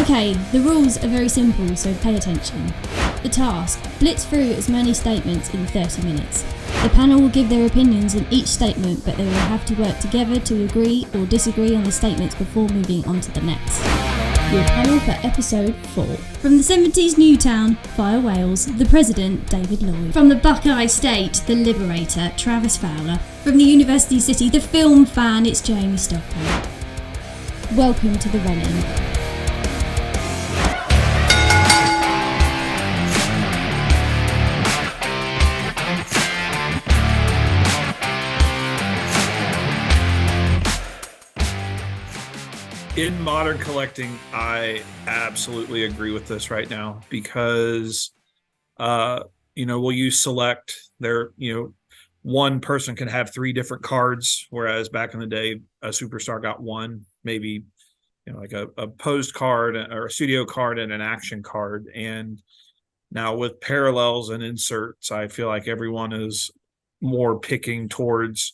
Okay, the rules are very simple, so pay attention. The task: blitz through as many statements in 30 minutes. The panel will give their opinions on each statement, but they will have to work together to agree or disagree on the statements before moving on to the next. Your panel for episode 4. From the 70s Newtown, via Wales, the President, David Lloyd. From the Buckeye State, the Liberator, Travis Fowler. From the University City, the film fan, it's Jamie Stockham. Welcome to the run-in. In modern collecting, I absolutely agree with this right now because, we'll use select. One person can have 3 different cards, whereas back in the day, a superstar got one, maybe, like a posed card or a studio card and an action card. And now with parallels and inserts, I feel like everyone is more picking towards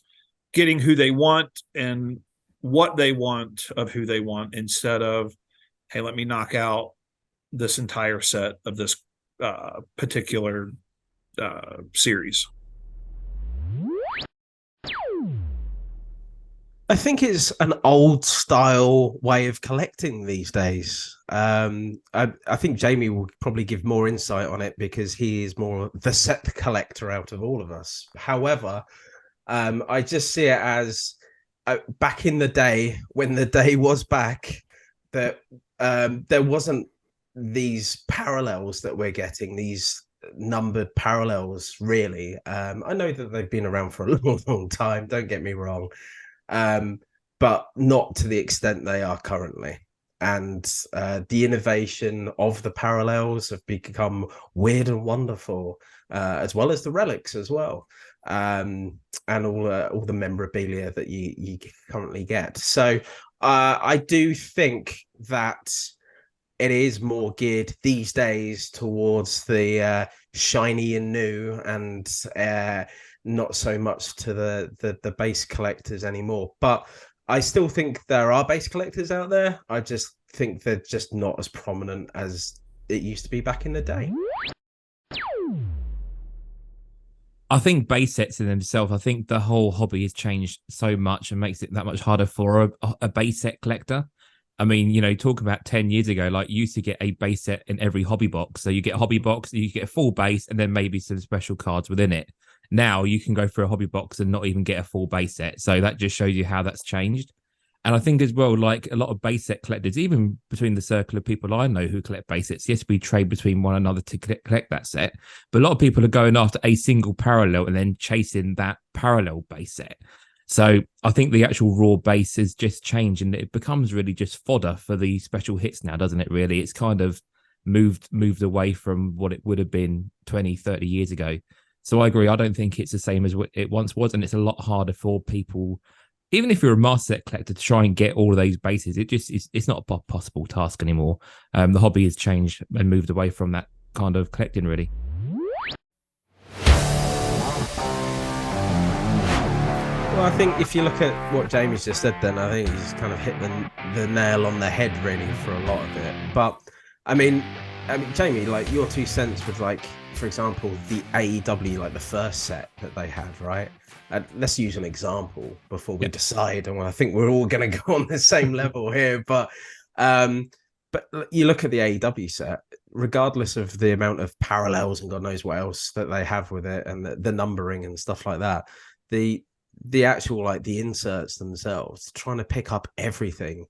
getting who they want and what they want of who they want, instead of, hey, let me knock out this entire set of this particular series. I think it's an old style way of collecting these days. I think Jamie will probably give more insight on it because he is more the set collector out of all of us. However, I just see it as back in the day, when the day was back, that there wasn't these parallels that we're getting, these numbered parallels, really. I know that they've been around for a long, long time, don't get me wrong, but not to the extent they are currently. And the innovation of the parallels have become weird and wonderful, as well as the relics as well. And all the memorabilia that you currently get. So I do think that it is more geared these days towards the shiny and new, and not so much to the base collectors anymore. But I still think there are base collectors out there. I just think they're just not as prominent as it used to be back in the day. I think base sets in themselves, I think the whole hobby has changed so much and makes it that much harder for a base set collector. I mean, talk about 10 years ago, like you used to get a base set in every hobby box. So you get a hobby box, you get a full base, and then maybe some special cards within it. Now you can go through a hobby box and not even get a full base set. So that just shows you how that's changed. And I think as well, like a lot of base set collectors, even between the circle of people I know who collect base sets, yes, we trade between one another to collect that set. But a lot of people are going after a single parallel and then chasing that parallel base set. So I think the actual raw base has just changed, and it becomes really just fodder for the special hits now, doesn't it, really? It's kind of moved away from what it would have been 20, 30 years ago. So I agree. I don't think it's the same as what it once was, and it's a lot harder for people, even if you're a master set collector, to try and get all of those bases. It's not a possible task anymore. The hobby has changed and moved away from that kind of collecting, really. Well, I think if you look at what Jamie's just said, then I think he's kind of hit the nail on the head, really, for a lot of it. But I mean, Jamie, like your 2 cents with, like, for example, the AEW, like the first set that they had, right? Let's use an example before we decide. And I think we're all going to go on the same level here. But you look at the AEW set, regardless of the amount of parallels and God knows what else that they have with it, and the numbering and stuff like that, the actual, like, the inserts themselves, trying to pick up everything,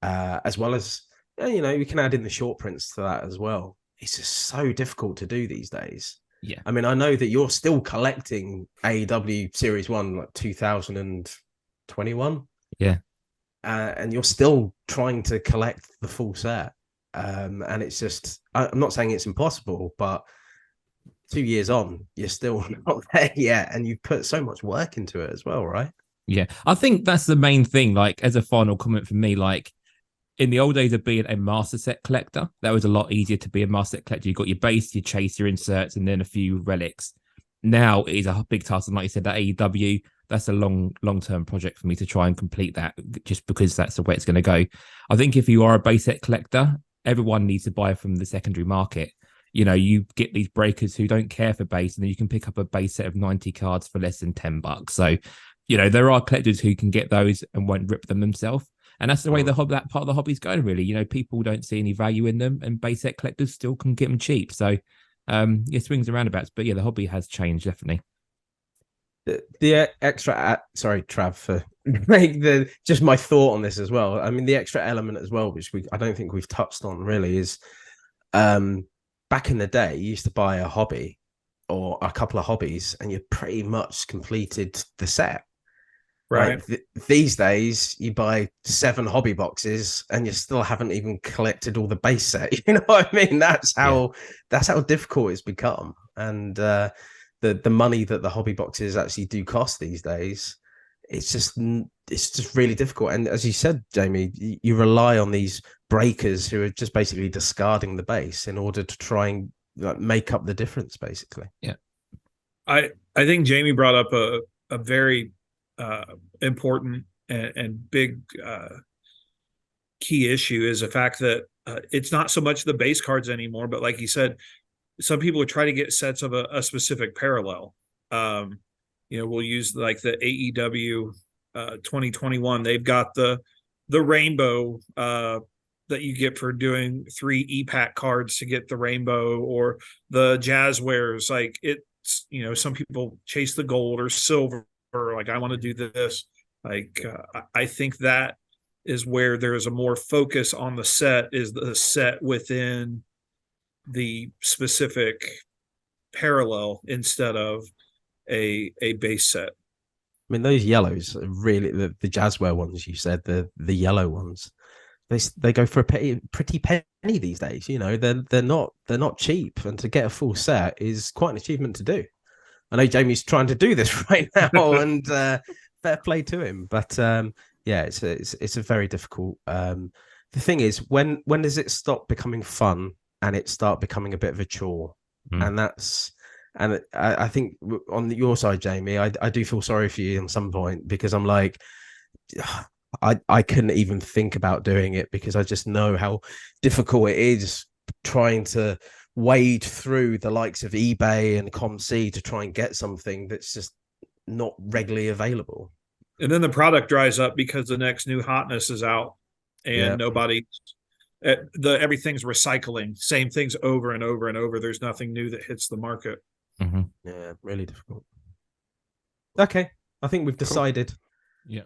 as well as, you can add in the short prints to that as well. It's just so difficult to do these days. Yeah. I mean, I know that you're still collecting AEW Series 1, like 2021. Yeah. And you're still trying to collect the full set. And it's just, I'm not saying it's impossible, but 2 years on, you're still not there yet. And you've put so much work into it as well, right? Yeah. I think that's the main thing. Like, as a final comment for me, like, in the old days of being a master set collector, that was a lot easier to be a master set collector. You got your base, your chase, your inserts, and then a few relics. Now it is a big task, and like you said, that AEW, that's a long-term project for me to try and complete that, just because that's the way it's going to go. I think if you are a base set collector, everyone needs to buy from the secondary market. You know, you get these breakers who don't care for base, and then you can pick up a base set of 90 cards for less than $10. So, you know, there are collectors who can get those and won't rip them themselves. And that's the way that part of the hobby's going, really. You know, people don't see any value in them, and base set collectors still can get them cheap. So, yeah, swings and roundabouts. But yeah, the hobby has changed, definitely. The extra, sorry, Trav, for just my thought on this as well. I mean, the extra element as well, which I don't think we've touched on really, is back in the day, you used to buy a hobby or a couple of hobbies, and you pretty much completed the set. Right. These days, you buy 7 hobby boxes and you still haven't even collected all the base set. You know what I mean? That's how difficult it's become. And the money that the hobby boxes actually do cost these days, it's just really difficult. And as you said, Jamie, you rely on these breakers who are just basically discarding the base in order to try and make up the difference, basically. Yeah. I think Jamie brought up a very important and big key issue is the fact that it's not so much the base cards anymore, but like you said, some people would try to get sets of a specific parallel. You know, we'll use like the AEW 2021. They've got the rainbow that you get for doing 3 E-Pack cards to get the rainbow, or the Jazzwares. Like it's, you know, some people chase the gold or silver. Like, I want to do this. Like, I think that is where there is a more focus on the set, is the set within the specific parallel instead of a base set. I mean, those yellows are really the Jazzware ones. You said the yellow ones. They go for a pretty penny these days. You know, they're not cheap, and to get a full set is quite an achievement to do. I know Jamie's trying to do this right now, and fair play to him. But yeah, it's a very difficult. The thing is, when does it stop becoming fun and it start becoming a bit of a chore? And I think on your side, Jamie, I do feel sorry for you on some point, because I'm like, I couldn't even think about doing it, because I just know how difficult it is trying to wade through the likes of eBay and ComC to try and get something that's just not regularly available. And then the product dries up because the next new hotness is out, and everything's recycling, same things over and over and over. There's nothing new that hits the market. Mm-hmm. Yeah, really difficult. Okay, I think we've decided. Yeah.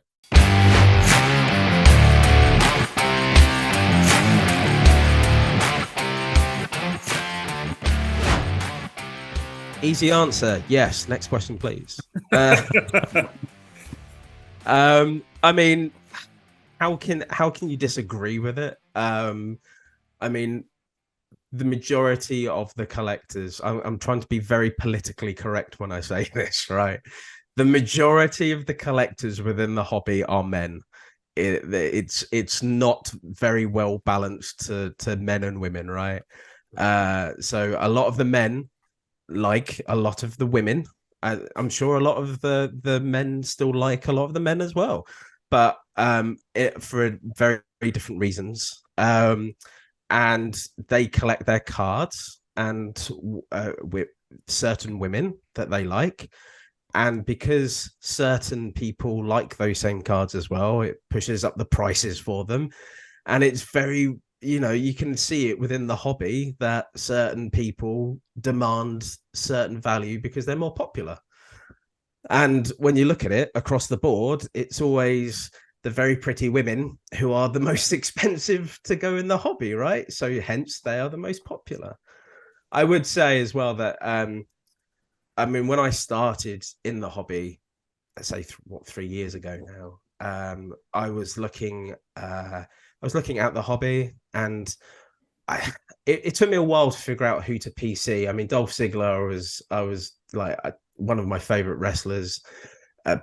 Easy answer. Yes. Next question, please. I mean, how can you disagree with it? I mean, the majority of the collectors, I'm trying to be very politically correct when I say this, right? The majority of the collectors within the hobby are men. It's not very well balanced to men and women, right? So a lot of the men like a lot of the women. I'm sure a lot of the men still like a lot of the men as well, but for very, very different reasons. And they collect their cards and with certain women that they like. And because certain people like those same cards as well, it pushes up the prices for them. And it's very, you know, you can see it within the hobby that certain people demand certain value because they're more popular. And when you look at it across the board, it's always the very pretty women who are the most expensive to go in the hobby, right? So hence they are the most popular. I would say as well that, I mean, when I started in the hobby, let's say 3 years ago now, I was looking at the hobby, and it took me a while to figure out who to PC. I mean, Dolph Ziggler I was like one of my favorite wrestlers,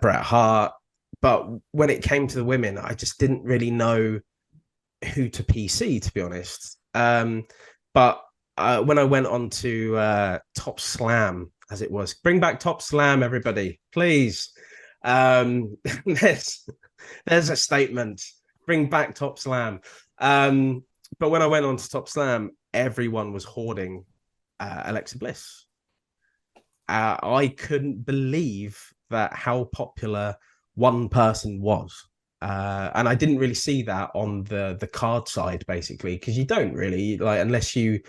Bret Hart. But when it came to the women, I just didn't really know who to PC, to be honest. But when I went on to Top Slam, as it was, bring back Top Slam, everybody, please. There's a statement. Bring back Top Slam. But when I went on to Top Slam, everyone was hoarding Alexa Bliss. I couldn't believe that how popular one person was. And I didn't really see that on the card side, basically, because you don't really, like, unless you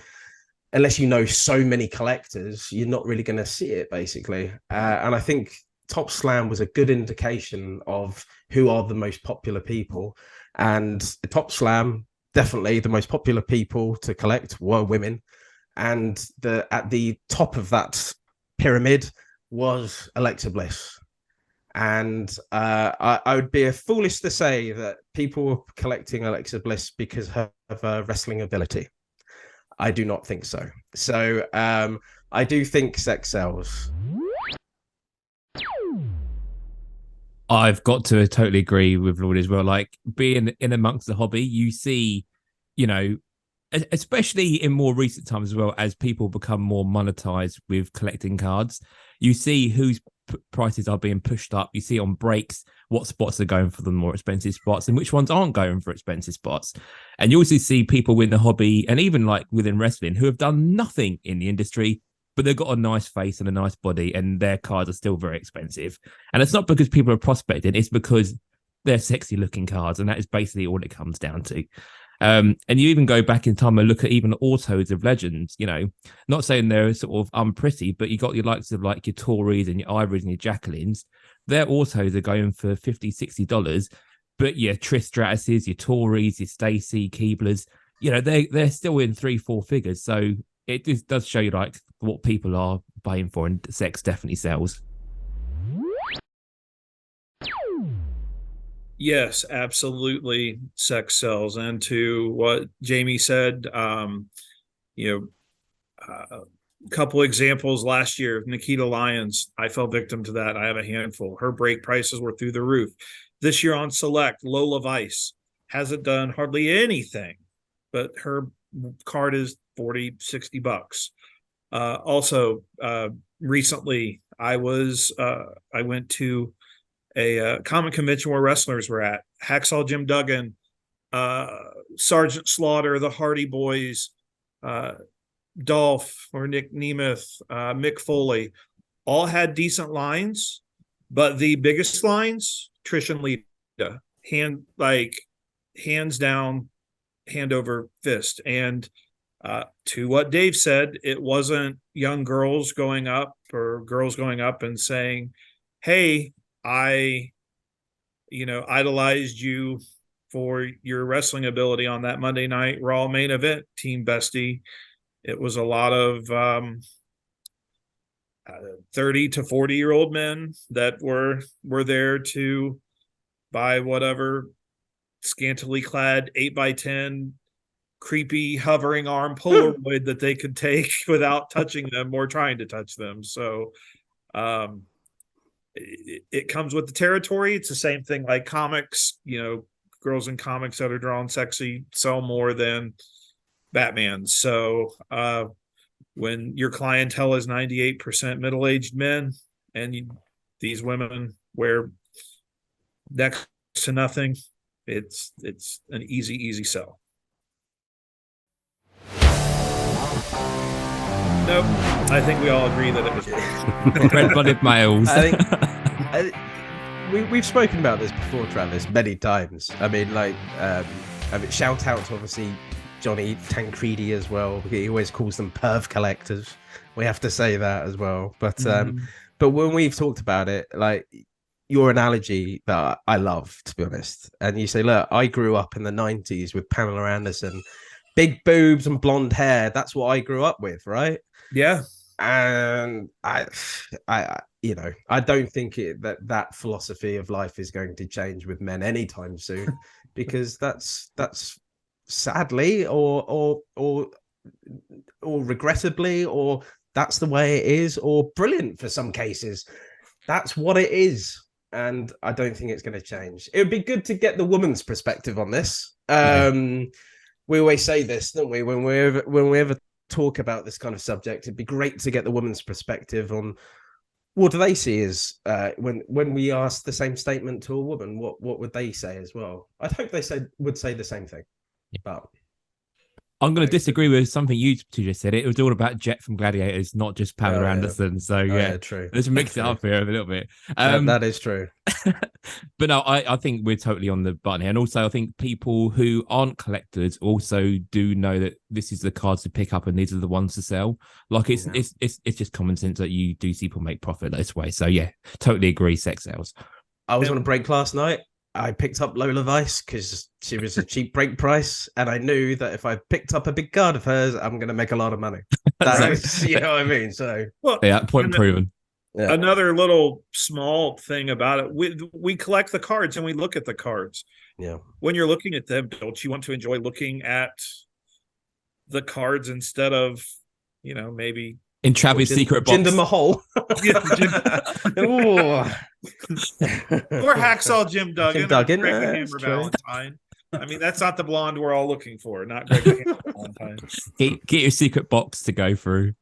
know so many collectors, you're not really going to see it, basically. And I think Top Slam was a good indication of who are the most popular people. And the Top Slam, definitely the most popular people to collect were women. And at the top of that pyramid was Alexa Bliss. And I would be foolish to say that people were collecting Alexa Bliss because of her wrestling ability. I do not think so. So I do think sex sells. I've got to totally agree with Lord as well. Like, being in amongst the hobby, you see, you know, especially in more recent times as well, as people become more monetized with collecting cards, you see whose prices are being pushed up. You see on breaks what spots are going for the more expensive spots and which ones aren't going for expensive spots. And you also see people in the hobby, and even like within wrestling, who have done nothing in the industry, but they've got a nice face and a nice body, and their cards are still very expensive. And it's not because people are prospecting, it's because they're sexy looking cards, and that is basically all it comes down to. And you even go back in time and look at even autos of legends, you know, not saying they're sort of unpretty, but you got your likes of like your Tories and your Ivories and your Jacquelines. Their autos are going for $50, $60, but your Trish Stratus's, your Tories, your Stacey, Keeblers, you know, they're still in 3-4 figures. So it just does show you like what people are buying for, and sex definitely sells. Yes, absolutely. Sex sells. And to what Jamie said, you know, a couple examples last year, Nikita Lyons, I fell victim to that. I have a handful. Her break prices were through the roof. This year on Select, Lola Vice hasn't done hardly anything, but her card is 40, 60 bucks. Also, recently I went to a comic convention where wrestlers were at. Hacksaw Jim Duggan, Sergeant Slaughter, the Hardy Boys, Dolph or Nick Nemeth, Mick Foley, all had decent lines, but the biggest lines, Trish and Lita, hands down, hand over fist. And to what Dave said, it wasn't young girls going up or girls going up and saying, hey, I, idolized you for your wrestling ability on that Monday Night Raw main event, Team Bestie. It was a lot of 30 to 40-year-old men that were there to buy whatever scantily clad 8x10 creepy hovering arm Polaroid that they could take without touching them or trying to touch them. So it comes with the territory. It's the same thing like comics, girls in comics that are drawn sexy sell more than Batman. So when your clientele is 98% middle-aged men and these women wear next to nothing, it's an easy sell. Nope. I think we all agree that it was red-blooded males. We've spoken about this before, Travis, many times. I mean, shout out to obviously Johnny Tancredi as well. He always calls them perv collectors. We have to say that as well. But but when we've talked about it, like your analogy that I love, to be honest, and you say, look, I grew up in the 90s with Pamela Anderson, big boobs and blonde hair. That's what I grew up with, right? Yeah. And I don't think that philosophy of life is going to change with men anytime soon, because that's sadly or regrettably, or that's the way it is, or brilliant for some cases, that's what it is. And I don't think it's going to change. It would be good to get the woman's perspective on this. We always say this, don't we? When we ever talk about this kind of subject, it'd be great to get the woman's perspective on what do they see as when we ask the same statement to a woman, what would they say as well? I'd hope they would say the same thing. But I'm going to disagree with something you two just said. It was all about Jet from Gladiators, not just Pamela Anderson. So yeah, true. Let's mix it up here a little bit. That is true. But no, I think we're totally on the button here. And also, I think people who aren't collectors also do know that this is the cards to pick up and these are the ones to sell. Like it's just common sense that you do see people make profit this way. So yeah, totally agree. Sex sales. I was on a break last night. I picked up Lola Vice because she was a cheap break price, and I knew that if I picked up a big card of hers, I'm going to make a lot of money. You know what I mean? So yeah, point proven. Yeah. Another little small thing about it, we collect the cards and we look at the cards. Yeah. When you're looking at them, don't you want to enjoy looking at the cards instead of, maybe in Travis' secret box? Jinder Mahal. Or Hacksaw Jim Duggan. Jim Duggan. Greg the Hammer Valentine. I mean, that's not the blonde we're all looking for, not Greg the Hammer Valentine. Get your secret box to go through.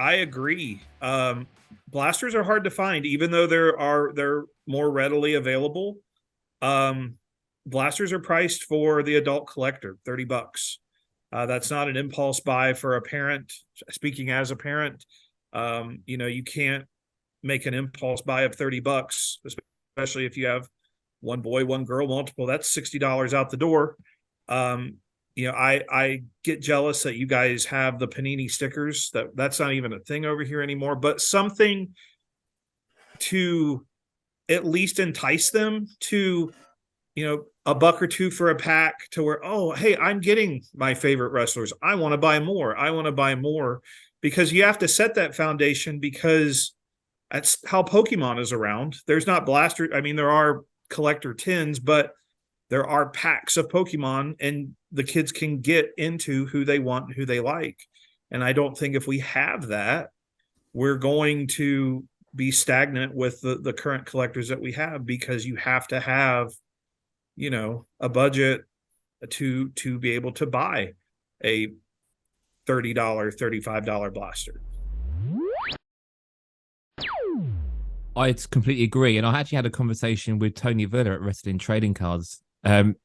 I agree. Blasters are hard to find, even though they're more readily available. Blasters are priced for the adult collector, $30. That's not an impulse buy for a parent. Speaking as a parent, you can't make an impulse buy of $30, especially if you have one boy, one girl, multiple. That's $60 out the door. I get jealous that you guys have the Panini stickers. That's not even a thing over here anymore. But something to at least entice them to, a buck or two for a pack to where, oh, hey, I'm getting my favorite wrestlers. I want to buy more. Because you have to set that foundation, because that's how Pokemon is around. There's not blaster. I mean, there are collector tins, but there are packs of Pokemon, and the kids can get into who they want and who they like. And I don't think if we have that, we're going to be stagnant with the current collectors that we have, because you have to have, a budget to be able to buy a $30, $35 blaster. I completely agree. And I actually had a conversation with Tony Villa at Wrestling Trading Cards.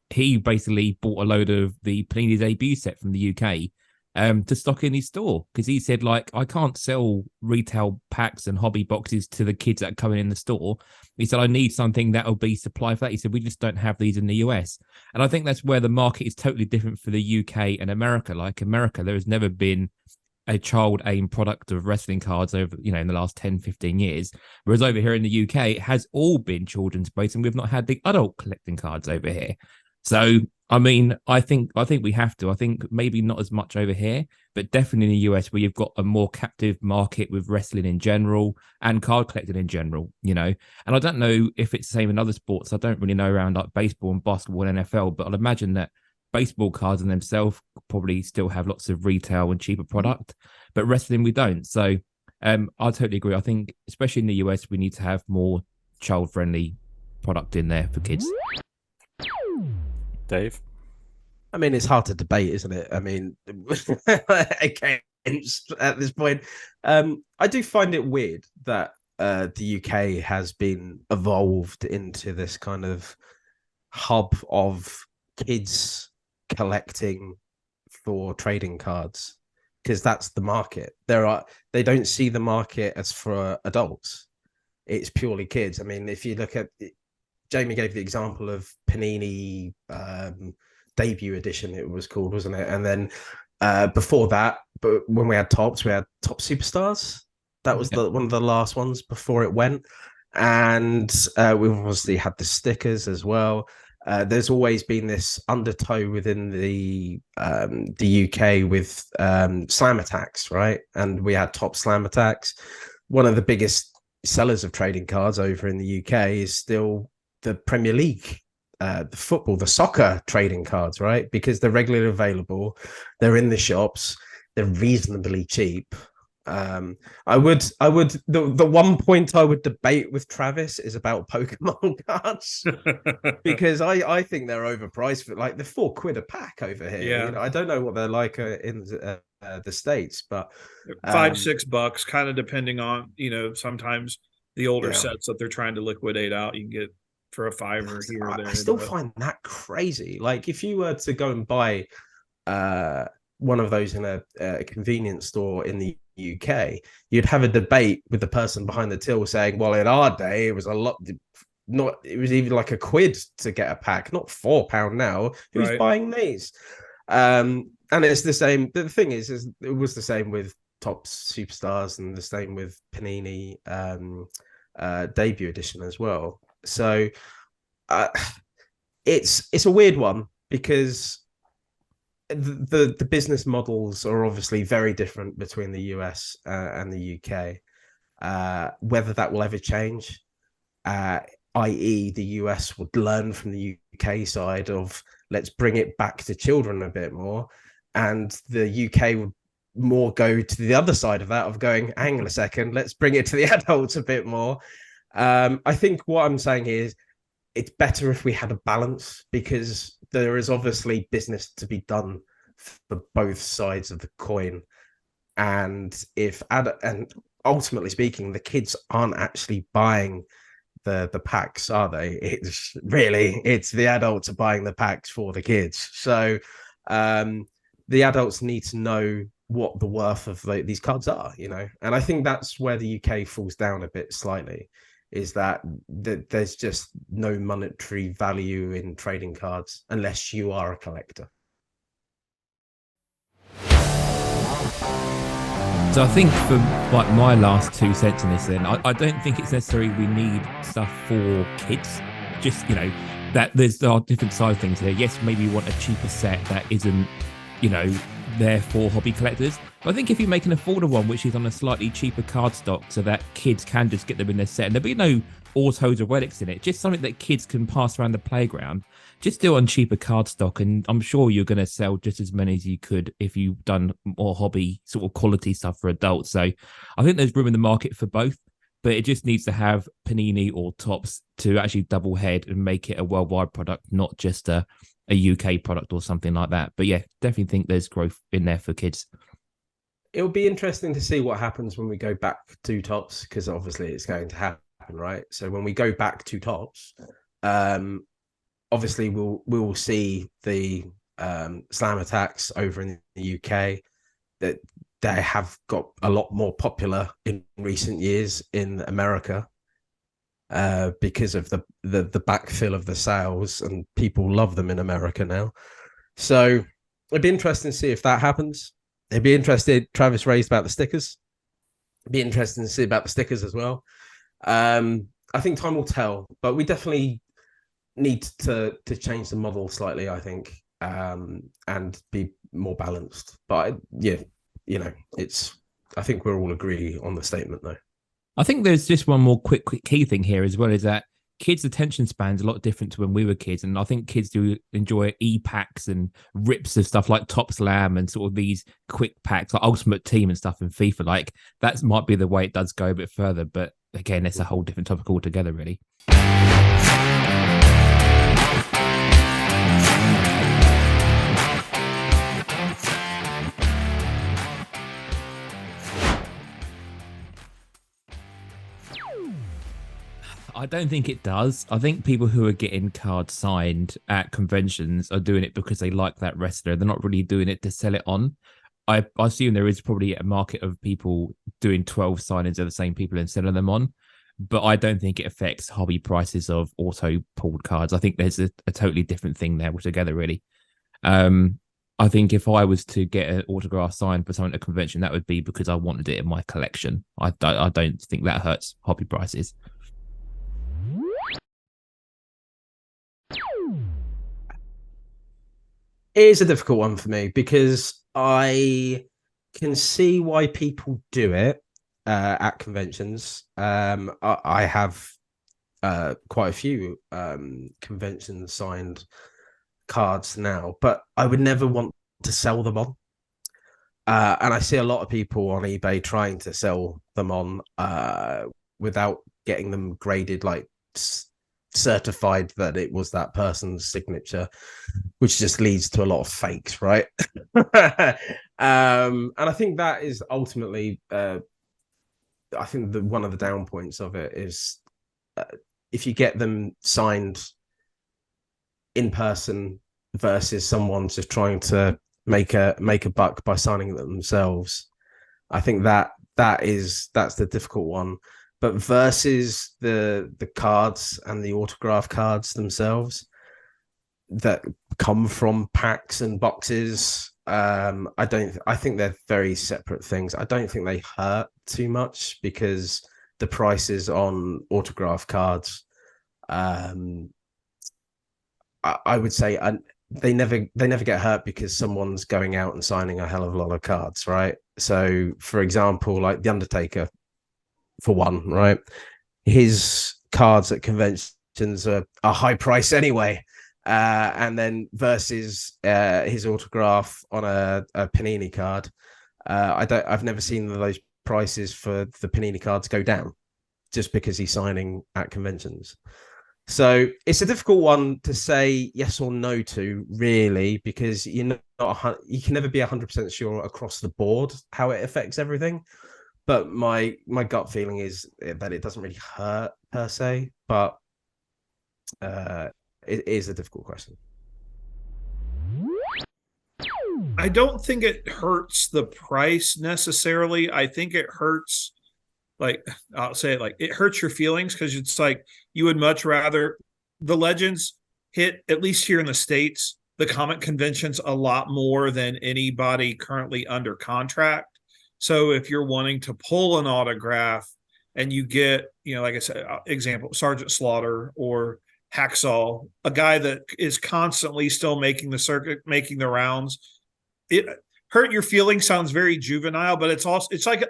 He basically bought a load of the Panini debut set from the UK to stock in his store, because he said, I can't sell retail packs and hobby boxes to the kids that are coming in the store. He said, I need something that will be supply for that. He said, we just don't have these in the US. And I think that's where the market is totally different for the UK and America. Like America, there has never been a child aimed product of wrestling cards over, in the last 10, 15 years. Whereas over here in the UK, it has all been children's based, and we've not had the adult collecting cards over here. So, I mean, I think we have to. I think maybe not as much over here, but definitely in the US, where you've got a more captive market with wrestling in general and card collecting in general, And I don't know if it's the same in other sports. I don't really know around like baseball and basketball and NFL, but I'd imagine that baseball cards in themselves probably still have lots of retail and cheaper product, but wrestling we don't. So I totally agree. I think especially in the US, we need to have more child-friendly product in there for kids. Dave? I mean, it's hard to debate, isn't it? I mean, again, at this point, I do find it weird that the UK has been evolved into this kind of hub of kids collecting for trading cards, because that's the market. They don't see the market as for adults. It's purely kids. I mean, if you look at it, Jamie gave the example of Panini debut edition, it was called, wasn't it? And then before that, but when we had Top Superstars. That was one of the last ones before it went. And we've obviously had the stickers as well. There's always been this undertow within the UK with slam attacks, right? And we had Top Slam Attacks. One of the biggest sellers of trading cards over in the UK is still the Premier League, the football, the soccer trading cards, right? Because they're regularly available, they're in the shops, they're reasonably cheap, I would the one point I would debate with Travis is about Pokemon cards because I think they're overpriced for like the £4 a pack over here. Yeah. You know, I don't know what they're like in the States, but $5-6, kind of depending on, sometimes the older Yeah. sets that they're trying to liquidate out, you can get for a $5 here or there. I still but- find that crazy. Like if you were to go and buy one of those in a convenience store in the UK, you'd have a debate with the person behind the till saying, well, in our day, it was a lot. It was even like £1 to get a pack, not £4 now. Who's Right. buying these? And it's the same. The thing is it was the same with Topps Superstars and the same with Panini debut edition as well. So it's a weird one because the business models are obviously very different between the US and the UK. Whether that will ever change, i.e., the US would learn from the UK side of let's bring it back to children a bit more, and the UK would more go to the other side of that of going, hang on a second, let's bring it to the adults a bit more. I think what I'm saying here is it's better if we had a balance because there is obviously business to be done for both sides of the coin. And and ultimately speaking, the kids aren't actually buying the packs, are they? It's the adults are buying the packs for the kids. So the adults need to know what the worth of these cards are, and I think that's where the UK falls down a bit slightly, is that there's just no monetary value in trading cards unless you are a collector. So I think for like my last 2 cents in this, then I don't think it's necessary we need stuff for kids. Just that there are different side things here. Yes, maybe you want a cheaper set that isn't there for hobby collectors. But I think if you make an affordable one, which is on a slightly cheaper card stock, so that kids can just get them in their set, and there'll be no autos or relics in it, just something that kids can pass around the playground, just do it on cheaper card stock, and I'm sure you're going to sell just as many as you could if you've done more hobby sort of quality stuff for adults. So I think there's room in the market for both, but it just needs to have Panini or Topps to actually double head and make it a worldwide product, not just a UK product or something like that. But yeah, definitely think there's growth in there for kids. It'll be interesting to see what happens when we go back to Topps, because obviously it's going to happen, right? So when we go back to Topps, obviously we'll see the slam attacks over in the UK that they have got a lot more popular in recent years in America. Because of the backfill of the sales, and people love them in America now. So it'd be interesting to see if that happens. It'd be interesting. Travis raised about the stickers. It'd be interesting to see about the stickers as well. I think time will tell, but we definitely need to change the model slightly, I think, and be more balanced. But yeah, I think we're all agree on the statement though. I think there's just one more quick key thing here as well, is that kids' attention span's a lot different to when we were kids. And I think kids do enjoy e-packs and rips of stuff like Top Slam and sort of these quick packs like Ultimate Team and stuff in FIFA. Like that might be the way it does go a bit further. But again, it's a whole different topic altogether, really. I don't think it does. I think people who are getting cards signed at conventions are doing it because they like that wrestler. They're not really doing it to sell it on. I assume there is probably a market of people doing 12 signings of the same people and selling them on, but I don't think it affects hobby prices of auto pulled cards. I think there's a totally different thing there altogether, really. I think if I was to get an autograph signed for someone at a convention, that would be because I wanted it in my collection. I don't think that hurts hobby prices. It is a difficult one for me because I can see why people do it at conventions. I have quite a few convention signed cards now, but I would never want to sell them on. And I see a lot of people on eBay trying to sell them on without getting them graded, like certified that it was that person's signature, which just leads to a lot of fakes, right? And I think that is ultimately, I think that one of the down points of it is if you get them signed in person versus someone just trying to make a buck by signing them themselves. I think that's the difficult one. But versus the cards and the autograph cards themselves that come from packs and boxes, I think they're very separate things. I don't think they hurt too much because the prices on autograph cards, I would say, they never get hurt because someone's going out and signing a hell of a lot of cards, right? So, for example, like The Undertaker, for one, right? His cards at conventions are high price anyway, and then versus his autograph on a Panini card, I've never seen those prices for the Panini cards go down just because he's signing at conventions. So it's a difficult one to say yes or no to, really, because you can never be 100% sure across the board how it affects everything. But my gut feeling is that it doesn't really hurt per se, but it is a difficult question. I don't think it hurts the price necessarily. I think it hurts, like, I'll say it, like, it hurts your feelings because it's like you would much rather the Legends hit, at least here in the States, the comic conventions a lot more than anybody currently under contract. So if you're wanting to pull an autograph and you get, like I said, example, Sergeant Slaughter or Hacksaw, a guy that is constantly still making the circuit, making the rounds, it hurt your feelings sounds very juvenile, but it's like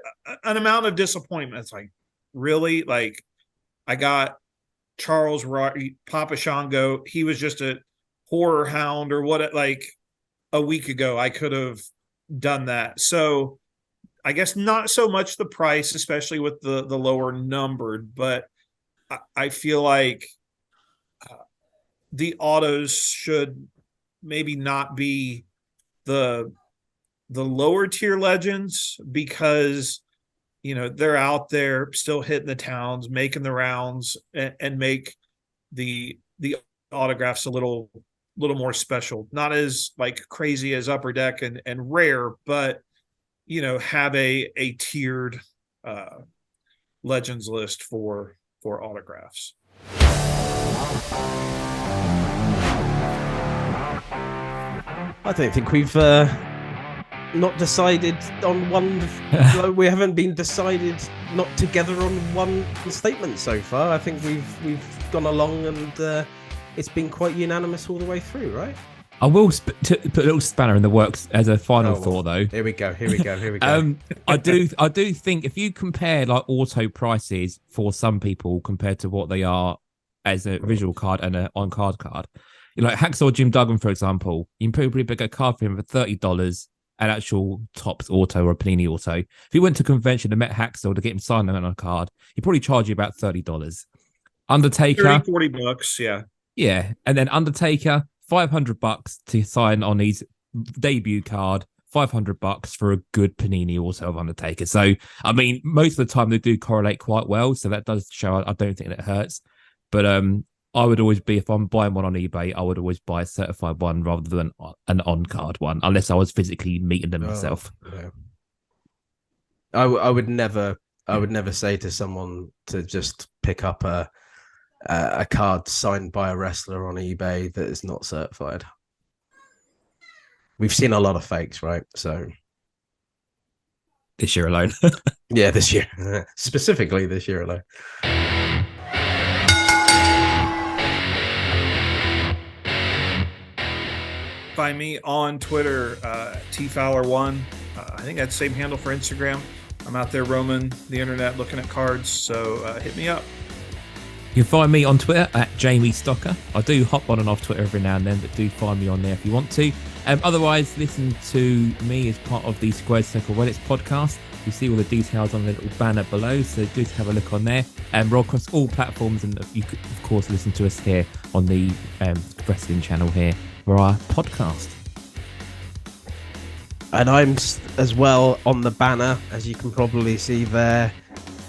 an amount of disappointment. It's like, really? Like, I got Charles Papa Shango. He was just a horror hound or what, like a week ago, I could have done that. So I guess not so much the price, especially with the lower numbered, but I feel like the autos should maybe not be the lower tier Legends because they're out there still hitting the towns, making the rounds, and make the autographs a little more special, not as like crazy as Upper Deck and rare, but have a tiered Legends list for autographs. I don't think we've not decided on one. We haven't been decided not together on one statement so far. I think we've gone along and it's been quite unanimous all the way through, right? I will put a little spanner in the works as a final thought, though. Here we go. I do think if you compare like auto prices for some people compared to what they are as a visual card and an on-card card, like Hacksaw Jim Duggan, for example, you can probably pick a card for him for $30, an actual Topps auto or a Panini auto. If you went to a convention and met Hacksaw to get him signed on a card, he'd probably charge you about $30. Undertaker, $40, yeah. Yeah, and then Undertaker, $500 to sign on his debut card, $500 for a good Panini auto of Undertaker. So, I mean, most of the time they do correlate quite well. So that does show, I don't think it hurts. But I would always be, if I'm buying one on eBay, I would always buy a certified one rather than an on-card one, unless I was physically meeting them myself. Yeah. I would never say to someone to just pick up a card signed by a wrestler on eBay that is not certified. We've seen a lot of fakes, right? So this year alone. Yeah, this year. Specifically this year alone. Find me on Twitter, tfowler1. I think that's the same handle for Instagram. I'm out there roaming the internet looking at cards, so hit me up. You can find me on Twitter at Jamie Stocker. I do hop on and off Twitter every now and then, but do find me on there if you want to. Otherwise, listen to me as part of the Squared Circle Reddit podcast. You see all the details on the little banner below, so do have a look on there. We're across all platforms, and you could, of course, listen to us here on the wrestling channel here for our podcast. And I'm as well on the banner, as you can probably see there,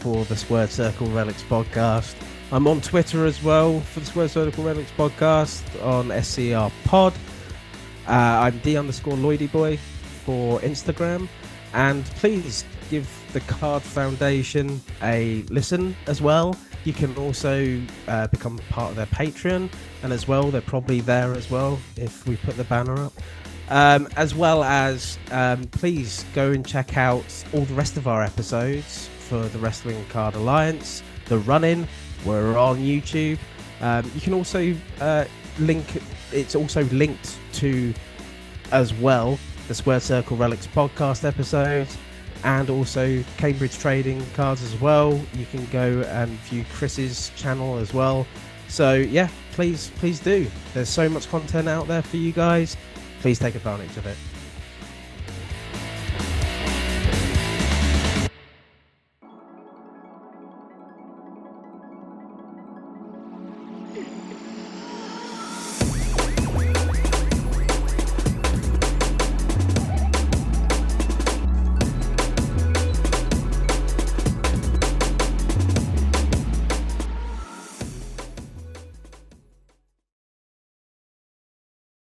for the Squared Circle Relics podcast. I'm on Twitter as well for the Squared Circle Relics podcast on SCR Pod. I'm D_LoidyBoy for Instagram. And please give the Card Foundation a listen as well. You can also become part of their Patreon, and as well, they're probably there as well if we put the banner up. As well as please go and check out all the rest of our episodes for the Wrestling Card Alliance, the Run-In. We're on YouTube. You can also it's also linked to as well the Square Circle Relics podcast episodes, and also Cambridge Trading Cards as well. You can go and view Chris's channel as well. So yeah, please do. There's so much content out there for you guys. Please take advantage of it.